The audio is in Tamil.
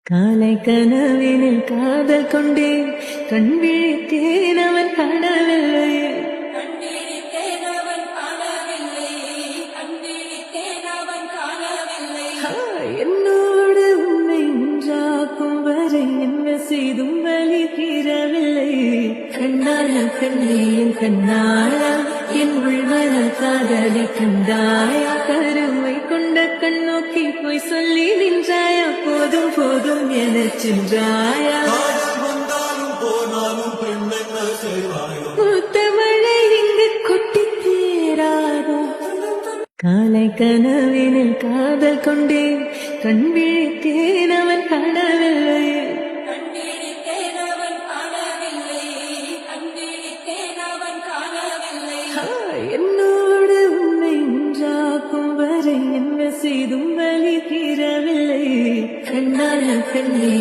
காலை கனவினில் காதல் கொண்டேன், கண் விழித்தேன் அவன் காணவில்லை. என்னோடு உன்னை ஒன்றாக்கும் வரை என்ன செய்தும் வலி தீரவில்லை. கண்ணால கண்ணேன் கண்ணாயா, என் உள்மன காதலை கண்டாயா, கருமை கொண்ட கண்ணோக்கி போய் சொல்லி நின்றாயா, போதும் போதும் எனச் சென்றாயா. பூத்த மழை இங்கு கொட்டி தேராதோ. காலை கனவினில் காதல் கொண்டேன், கண் விழித்தேன் அவன் காணவில்லை. என்னோடு உன்னை ஒன்றாக்கும் வரை என்ன செய்தும் வலி தீரவில்லை. கண்ணால கண்ணே